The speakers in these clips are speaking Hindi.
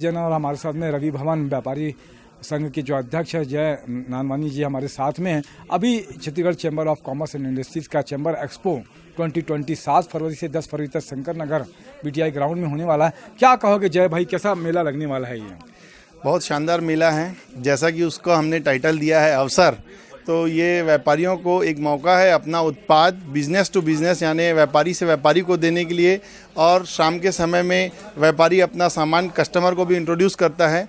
जैन और हमारे साथ में रवि भवन व्यापारी संघ के जो अध्यक्ष है जय नानवानी जी हमारे साथ में हैं। अभी Chhattisgarh chamber of commerce and industries का चैम्बर एक्सपो 2020 7 फरवरी से 10 फरवरी तक शंकर नगर बीटीआई ग्राउंड में होने वाला है। क्या कहोगे जय भाई, कैसा मेला लगने वाला है ये? बहुत शानदार मेला है। जैसा कि उसको हमने टाइटल दिया है अवसर, तो ये व्यापारियों को एक मौका है अपना उत्पाद बिजनेस टू बिजनेस यानी व्यापारी से व्यापारी को देने के लिए, और शाम के समय में व्यापारी अपना सामान कस्टमर को भी इंट्रोड्यूस करता है।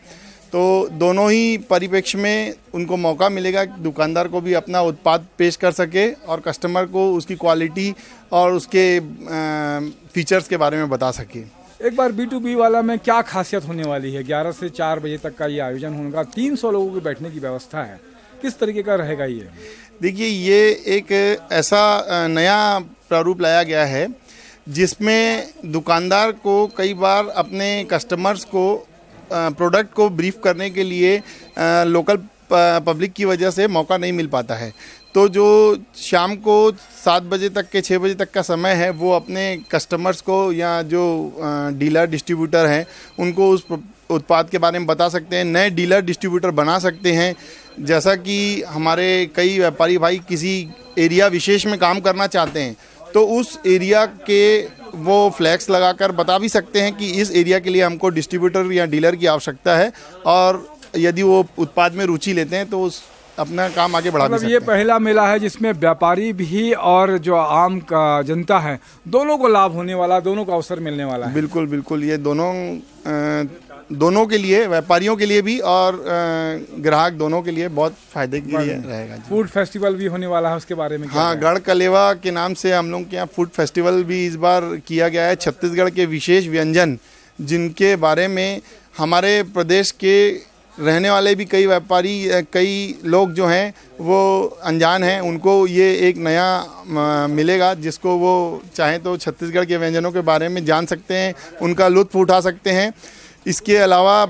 तो दोनों ही परिप्रेक्ष्य में उनको मौका मिलेगा कि दुकानदार को भी अपना उत्पाद पेश कर सके और कस्टमर को उसकी क्वालिटी और उसके फीचर्स के बारे में बता सके। एक बार B2B वाला में क्या खासियत होने वाली है? 11 से 4 बजे तक का ये आयोजन होगा। 300 लोगों के बैठने की व्यवस्था है। किस तरीके का रहेगा ये? देखिए, ये एक ऐसा नया प्रारूप लाया गया है जिसमें दुकानदार को कई बार अपने कस्टमर्स को प्रोडक्ट को ब्रीफ करने के लिए लोकल पब्लिक की वजह से मौका नहीं मिल पाता है। तो जो शाम को 7 बजे तक के 6 बजे तक का समय है, वो अपने कस्टमर्स को या जो डीलर डिस्ट्रीब्यूटर हैं उनको उस उत्पाद के बारे में बता सकते हैं, नए डीलर डिस्ट्रीब्यूटर बना सकते हैं। जैसा कि हमारे कई व्यापारी भाई किसी एरिया विशेष में काम करना चाहते हैं, तो उस एरिया के वो फ्लैक्स लगाकर बता भी सकते हैं कि इस एरिया के लिए हमको डिस्ट्रीब्यूटर या डीलर की आवश्यकता है, और यदि वो उत्पाद में रुचि लेते हैं तो उस अपना काम आगे बढ़ा भी सकते हैं। ये पहला मेला है जिसमें व्यापारी भी और जो आम का जनता है दोनों को लाभ होने वाला, दोनों को अवसर मिलने वाला है। बिल्कुल बिल्कुल, ये दोनों के लिए, व्यापारियों के लिए भी और ग्राहक दोनों के लिए बहुत फायदे के लिए रहेगा। फूड फेस्टिवल भी होने वाला है, उसके बारे में हाँ, गढ़ कलेवा के नाम से हम लोग के यहाँ फूड फेस्टिवल भी इस बार किया गया है। छत्तीसगढ़ के विशेष व्यंजन जिनके बारे में हमारे प्रदेश के रहने वाले भी कई व्यापारी, कई लोग जो हैं वो अनजान हैं, उनको ये एक नया मिलेगा जिसको वो चाहें तो छत्तीसगढ़ के व्यंजनों के बारे में जान सकते हैं, उनका लुत्फ़ उठा सकते हैं। इसके अलावा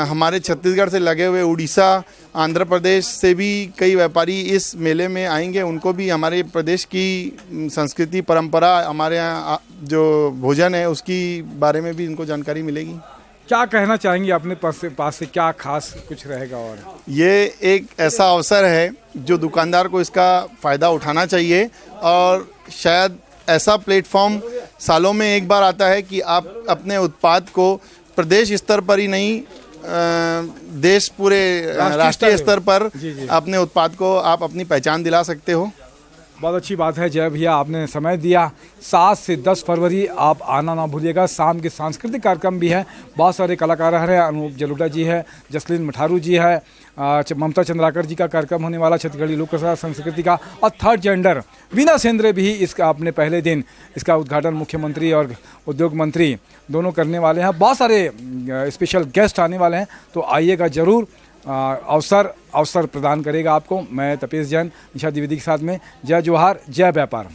हमारे छत्तीसगढ़ से लगे हुए उड़ीसा, आंध्र प्रदेश से भी कई व्यापारी इस मेले में आएंगे। उनको भी हमारे प्रदेश की संस्कृति, परंपरा, हमारे यहाँ जो भोजन है उसकी बारे में भी इनको जानकारी मिलेगी। क्या कहना चाहेंगे अपने पास से क्या खास कुछ रहेगा? और ये एक ऐसा अवसर है जो दुकानदार को इसका फ़ायदा उठाना चाहिए, और शायद ऐसा प्लेटफॉर्म सालों में एक बार आता है कि आप अपने उत्पाद को प्रदेश स्तर पर ही नहीं, देश पूरे राष्ट्रीय स्तर पर अपने उत्पाद को आप अपनी पहचान दिला सकते हो। बहुत अच्छी बात है जय भैया, आपने समय दिया। 7 से 10 फरवरी आप आना ना भूलिएगा। शाम के सांस्कृतिक कार्यक्रम भी है, बहुत सारे कलाकार हैं। अनूप जलोटा जी है, जसलीन मठारू जी है, ममता चंद्राकर जी का कार्यक्रम होने वाला, छत्तीसगढ़ी लोक कला संस्कृति का, और थर्ड जेंडर वीना सेंद्रे भी इसका अपने पहले दिन इसका उद्घाटन मुख्यमंत्री और उद्योग मंत्री दोनों करने वाले हैं। बहुत सारे स्पेशल गेस्ट आने वाले हैं, तो आइएगा ज़रूर। अवसर प्रदान करेगा आपको। मैं तपेश जैन निशा द्विवेदी के साथ में। जय जोहार, जय व्यापार।